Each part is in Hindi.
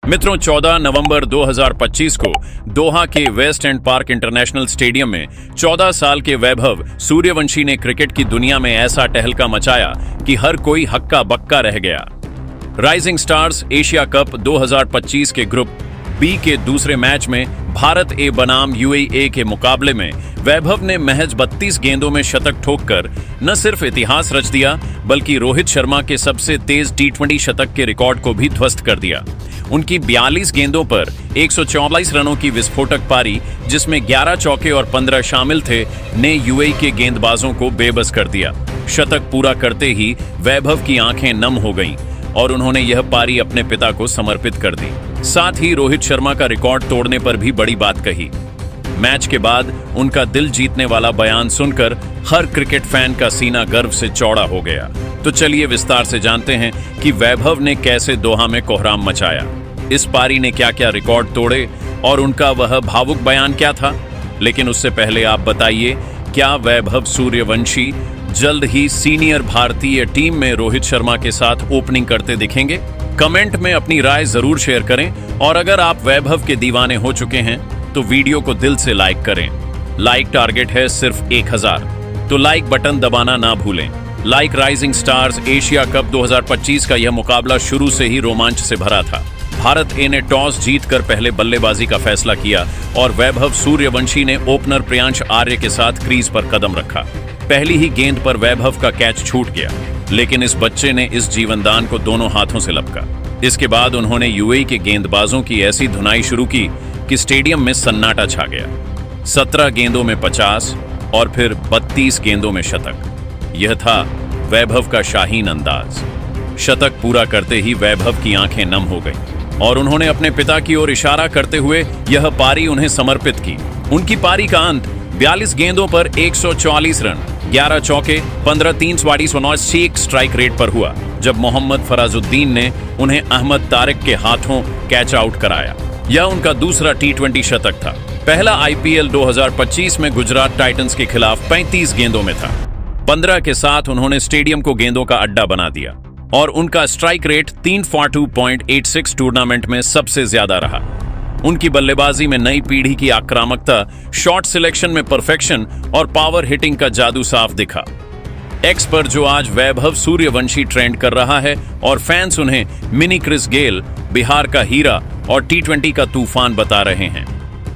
मित्रों, 14 नवंबर 2025 को दोहा के West End Park International Stadium में 14 साल के वैभव सूर्यवंशी ने क्रिकेट की दुनिया में ऐसा टहलका मचाया कि हर कोई हक्का बक्का रह गया। राइजिंग स्टार्स एशिया कप 2025 के ग्रुप बी के दूसरे मैच में भारत ए बनाम यूएई के मुकाबले में वैभव ने महज 32 गेंदों में शतक ठोककर न सिर्फ इतिहास रच दिया, बल्कि रोहित शर्मा के सबसे तेज टी20 शतक के रिकॉर्ड को भी ध्वस्त कर दिया। उनकी 42 गेंदों पर 144 रनों की विस्फोटक पारी, जिसमें 11 चौके और 15 शामिल थे, ने यूएई के गेंदबाजों को बेबस कर दिया। शतक पूरा करते ही वैभव की आंखें नम हो गईं और उन्होंने यह पारी अपने पिता को समर्पित कर दी। साथ ही रोहित शर्मा का रिकॉर्ड तोड़ने पर भी बड़ी बात कही। मैच के बाद उनका दिल जीतने वाला बयान सुनकर हर क्रिकेट फैन का सीना गर्व से चौड़ा हो गया। तो चलिए विस्तार से जानते हैं कि वैभव ने कैसे दोहा में कोहराम मचाया, इस पारी ने क्या क्या रिकॉर्ड तोड़े और उनका वह भावुक बयान क्या था। लेकिन उससे पहले आप बताइए, क्या वैभव सूर्यवंशी जल्द ही सीनियर भारतीय टीम में रोहित शर्मा के साथ ओपनिंग करते दिखेंगे? कमेंट में अपनी राय जरूर शेयर करें और अगर आप वैभव के दीवाने हो चुके हैं तो वीडियो को दिल से लाइक करें। लाइक टारगेट है सिर्फ 1000, तो लाइक बटन दबाना ना भूलें। Like rising stars Asia cup 2025 का यह मुकाबला शुरू से ही रोमांच से भरा था। भारत ए ने टॉस जीतकर पहले बल्लेबाजी का फैसला किया और वैभव सूर्यवंशी ने ओपनर प्रियांश आर्य के साथ क्रीज पर कदम रखा। पहली ही गेंद पर वैभव का कैच छूट गया, लेकिन इस बच्चे ने इस जीवनदान को दोनों हाथों से लपका। इसके बाद उन्होंने यूएई के गेंदबाजों की ऐसी धुनाई शुरू की कि स्टेडियम में सन्नाटा छा गया। 17 गेंदों में 50 और फिर 32 गेंदों में शतक। यह था वैभव का शाहीन अंदाज। शतक पूरा करते ही वैभव की आंखें नम हो गईं और उन्होंने अपने पिता की ओर इशारा करते हुए यह पारी उन्हें समर्पित की। उनकी पारी का अंत 42 गेंदों पर 144 रन, 11 चौके, 15 3 स्ट्राइक रेट पर हुआ, जब मोहम्मद फराजुद्दीन ने उन्हें अहमद तारिक के हाथों कैच आउट कराया। यह उनका दूसरा टी20 शतक था। पहला आईपीएल 2025 में गुजरात टाइटंस के खिलाफ 35 गेंदों में था। 15 के साथ उन्होंने स्टेडियम को गेंदों का अड्डा बना दिया और उनका स्ट्राइक रेट 342.86 टूर्नामेंट में सबसे ज्यादा रहा। उनकी बल्लेबाजी में नई पीढ़ी की आक्रामकता, शॉट सिलेक्शन में परफेक्शन और पावर हिटिंग का जादू साफ दिखा। एक्स पर जो आज वैभव सूर्यवंशी ट्रेंड कर रहा है और फैंस उन्हें मिनी क्रिस गेल, बिहार का हीरा और टी20 का तूफान बता रहे हैं।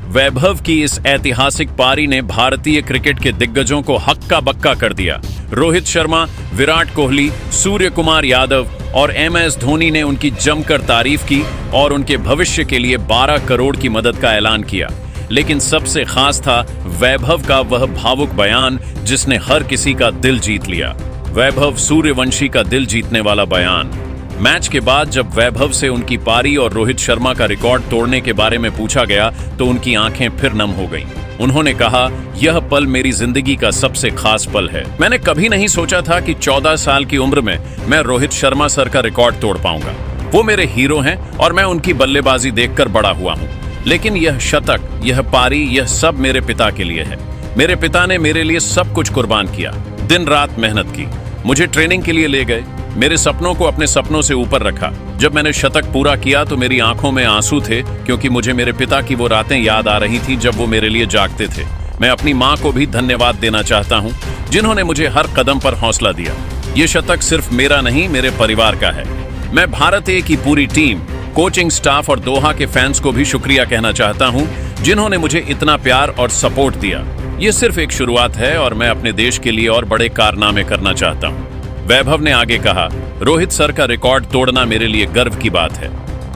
वैभव की इस ऐतिहासिक पारी ने भारतीय क्रिकेट के दिग्गजों को हक्का बक्का कर दिया। रोहित शर्मा, विराट कोहली, सूर्य कुमार यादव और MS धोनी ने उनकी जमकर तारीफ की और उनके भविष्य के लिए 12 करोड़ की मदद का ऐलान किया। लेकिन सबसे खास था वैभव का वह भावुक बयान, जिसने हर किसी का दिल जीत लिया। वैभव सूर्यवंशी का दिल जीतने वाला बयान। मैच के बाद जब वैभव से उनकी पारी और रोहित शर्मा का रिकॉर्ड तोड़ने के बारे में पूछा गया तो उनकी आंखें फिर नम हो गईं। उन्होंने कहा, यह पल मेरी जिंदगी का सबसे खास पल है। मैंने कभी नहीं सोचा था कि 14 साल की उम्र में मैं रोहित शर्मा सर का रिकॉर्ड तोड़ पाऊंगा। वो मेरे हीरो हैं और मैं उनकी बल्लेबाजी देखकर बड़ा हुआ हूं। लेकिन यह शतक, यह पारी, यह सब मेरे पिता के लिए है। मेरे पिता ने मेरे लिए सब कुछ कुर्बान किया, दिन रात मेहनत की, मुझे ट्रेनिंग के लिए ले गए, मेरे सपनों को अपने सपनों से ऊपर रखा। जब मैंने शतक पूरा किया तो मेरी आंखों में आंसू थे, क्योंकि मुझे मेरे पिता की वो रातें याद आ रही थी जब वो मेरे लिए जागते थे। मैं अपनी माँ को भी धन्यवाद देना चाहता हूँ, जिन्होंने मुझे हर कदम पर हौसला दिया। ये शतक सिर्फ मेरा नहीं, मेरे परिवार का है। मैं भारत ए की पूरी टीम, कोचिंग स्टाफ और दोहा के फैंस को भी शुक्रिया कहना चाहता हूँ, जिन्होंने मुझे इतना प्यार और सपोर्ट दिया। ये सिर्फ एक शुरुआत है और मैं अपने देश के लिए और बड़े कारनामे करना चाहता हूँ। वैभव ने आगे कहा, रोहित सर का रिकॉर्ड तोड़ना मेरे लिए गर्व की बात है,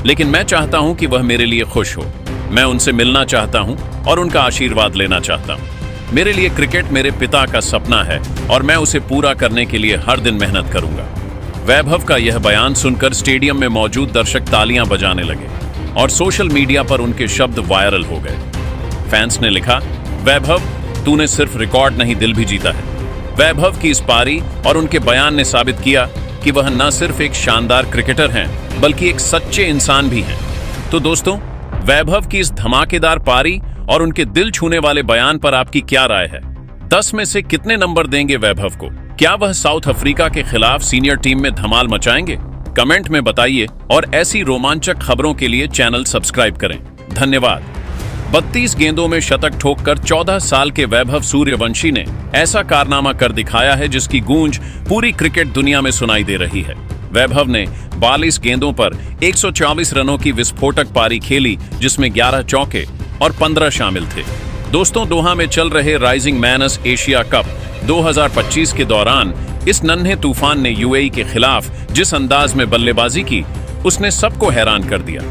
लेकिन मैं चाहता हूं कि वह मेरे लिए खुश हो। मैं उनसे मिलना चाहता हूं और उनका आशीर्वाद लेना चाहता हूं। मेरे लिए क्रिकेट मेरे पिता का सपना है और मैं उसे पूरा करने के लिए हर दिन मेहनत करूंगा। वैभव का यह बयान सुनकर स्टेडियम में मौजूद दर्शक तालियां बजाने लगे और सोशल मीडिया पर उनके शब्द वायरल हो गए। फैंस ने लिखा, वैभव, तूने सिर्फ रिकॉर्ड नहीं, दिल भी जीता है। वैभव की इस पारी और उनके बयान ने साबित किया कि वह न सिर्फ एक शानदार क्रिकेटर हैं, बल्कि एक सच्चे इंसान भी हैं। तो दोस्तों, वैभव की इस धमाकेदार पारी और उनके दिल छूने वाले बयान पर आपकी क्या राय है? 10 में से कितने नंबर देंगे वैभव को? क्या वह साउथ अफ्रीका के खिलाफ सीनियर टीम में धमाल मचाएंगे? कमेंट में बताइए और ऐसी रोमांचक खबरों के लिए चैनल सब्सक्राइब करें। धन्यवाद। 32 गेंदों में शतक ठोककर 14 साल के वैभव सूर्यवंशी ने ऐसा कारनामा कर दिखाया है जिसकी गूंज पूरी क्रिकेट दुनिया में सुनाई दे रही है। वैभव ने 42 गेंदों पर 124 रनों की विस्फोटक पारी खेली, जिसमें 11 चौके और 15 शामिल थे। दोस्तों, दोहा में चल रहे राइजिंग मैनस एशिया कप 2025 के दौरान इस नन्हे तूफान ने यूएई के खिलाफ जिस अंदाज में बल्लेबाजी की, उसने सबको हैरान कर दिया।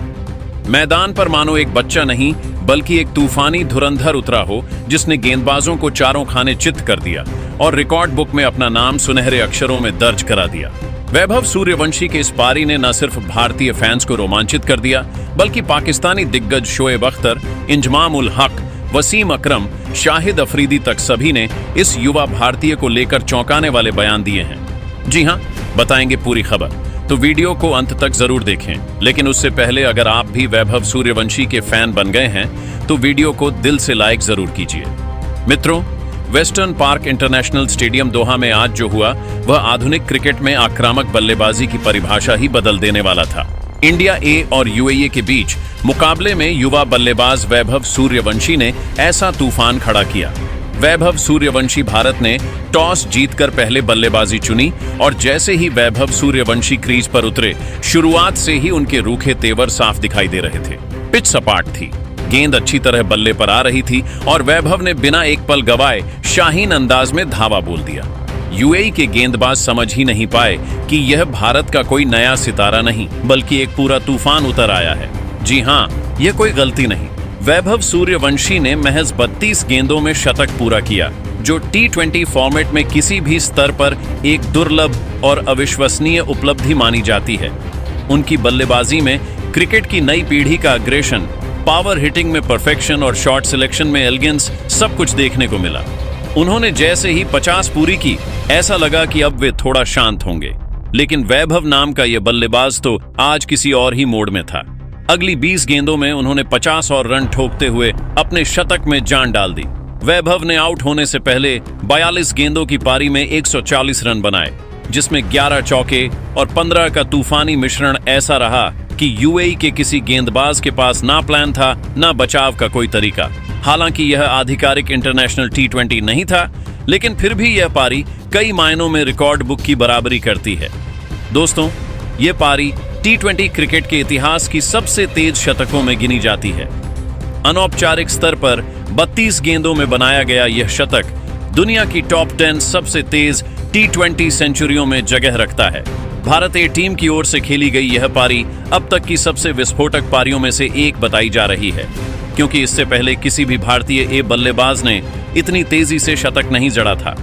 मैदान पर मानो एक बच्चा नहीं बल्कि एक तूफानी धुरंधर उतरा हो, जिसने गेंदबाजों को चारों खाने चित्त कर दिया और रिकॉर्ड बुक में अपना नाम सुनहरे अक्षरों में दर्ज करा दिया। वैभव सूर्यवंशी के इस पारी ने न सिर्फ भारतीय फैंस को रोमांचित कर दिया, बल्कि पाकिस्तानी दिग्गज शोएब अख्तर, इंजमाम उल हक, वसीम अकरम, शाहिद अफरीदी तक सभी ने इस युवा भारतीय को लेकर चौंकाने वाले बयान दिए हैं। जी हां, बताएंगे पूरी खबर, तो वीडियो को अंत तक जरूर देखें। लेकिन उससे पहले अगर आप भी वैभव सूर्यवंशी के फैन बन गए हैं तो वीडियो को दिल से लाइक जरूर कीजिए। मित्रों, वेस्टर्न पार्क इंटरनेशनल स्टेडियम दोहा में आज जो हुआ वह आधुनिक क्रिकेट में आक्रामक बल्लेबाजी की परिभाषा ही बदल देने वाला था। इंडिया ए और यूएई के बीच मुकाबले में युवा बल्लेबाज वैभव सूर्यवंशी ने ऐसा तूफान खड़ा किया। वैभव सूर्यवंशी भारत ने टॉस जीतकर पहले बल्लेबाजी चुनी और जैसे ही वैभव सूर्यवंशी क्रीज पर उतरे, शुरुआत से ही उनके रूखे तेवर साफ दिखाई दे रहे थे। पिच सपाट थी, गेंद अच्छी तरह बल्ले पर आ रही थी और वैभव ने बिना एक पल गवाए शाहीन अंदाज में धावा बोल दिया। यूएई के गेंदबाज समझ ही नहीं पाए कि यह भारत का कोई नया सितारा नहीं बल्कि एक पूरा तूफान उतर आया है। जी हां, यह कोई गलती नहीं। वैभव सूर्यवंशी ने महज 32 गेंदों में शतक पूरा किया, जो T20 फॉर्मेट में किसी भी स्तर पर एक दुर्लभ और अविश्वसनीय उपलब्धि मानी जाती है। उनकी बल्लेबाजी में क्रिकेट की नई पीढ़ी का अग्रेशन, पावर हिटिंग में परफेक्शन और शॉट सिलेक्शन में एलिगेंस सब कुछ देखने को मिला। उन्होंने जैसे ही 50 पूरी की, ऐसा लगा कि अब वे थोड़ा शांत होंगे, लेकिन वैभव नाम का यह बल्लेबाज तो आज किसी और ही मोड में था। अगली 20 गेंदों में उन्होंने 50 और रन ठोकते हुए अपने शतक में जान डाल दी। वैभव ने आउट होने से पहले 42 गेंदों की पारी में 140 रन बनाए, जिसमें 11 चौके और 15 का तूफानी मिश्रण ऐसा रहा कि यूएई के किसी गेंदबाज के पास ना प्लान था ना बचाव का कोई तरीका। हालांकि यह आधिकारिक इंटरनेशनल T20 नहीं था, लेकिन फिर भी यह पारी कई मायनों में रिकॉर्ड बुक की बराबरी करती है। दोस्तों, यह पारी T20 क्रिकेट के इतिहास की सबसे तेज शतकों में गिनी जाती है। अनौपचारिक स्तर पर 32 गेंदों में बनाया गया यह शतक दुनिया की टॉप 10 सबसे तेज T20 सेंचुरियों में जगह रखता है। भारत ए टीम की ओर से खेली गई यह पारी अब तक की सबसे विस्फोटक पारियों में से एक बताई जा रही है, क्योंकि इससे पहले किसी भी भारतीय ए बल्लेबाज ने इतनी तेजी से शतक नहीं जड़ा था।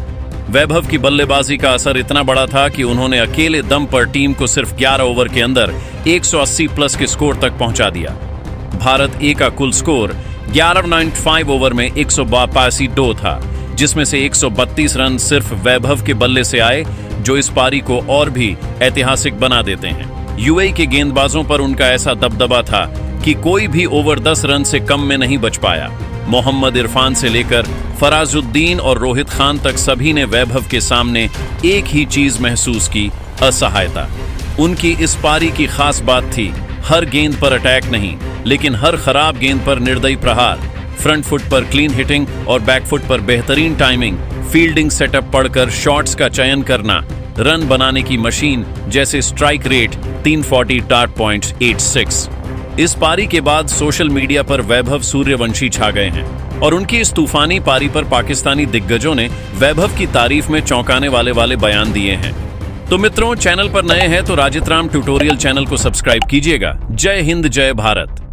वैभव की बल्लेबाजी का असर इतना बड़ा था कि उन्होंने अकेले दम पर टीम को सिर्फ 11 ओवर के अंदर 180 प्लस के स्कोर तक पहुंचा दिया। भारत ए का कुल स्कोर 11.5 ओवर में 182 था, जिसमें से 132 रन सिर्फ वैभव के बल्ले से आए, जो इस पारी को और भी ऐतिहासिक बना देते हैं। यूएई के गेंदबाजों पर उनका ऐसा दबदबा था कि कोई भी ओवर 10 रन से कम में नहीं बच पाया। मोहम्मद इरफान से लेकर फराजुद्दीन और रोहित खान तक सभी ने वैभव के सामने एक ही चीज महसूस की, असहायता। उनकी इस पारी की खास बात थी हर गेंद पर अटैक नहीं, लेकिन हर खराब गेंद पर निर्दयी प्रहार, फ्रंट फुट पर क्लीन हिटिंग और बैक फुट पर बेहतरीन टाइमिंग, फील्डिंग सेटअप पढ़कर शॉट्स का चयन करना, रन बनाने की मशीन जैसे स्ट्राइक रेट 340.86। इस पारी के बाद सोशल मीडिया पर वैभव सूर्यवंशी छा गए हैं और उनकी इस तूफानी पारी पर पाकिस्तानी दिग्गजों ने वैभव की तारीफ में चौंकाने वाले बयान दिए हैं। तो मित्रों, चैनल पर नए हैं तो राजित राम ट्यूटोरियल चैनल को सब्सक्राइब कीजिएगा। जय हिंद, जय भारत।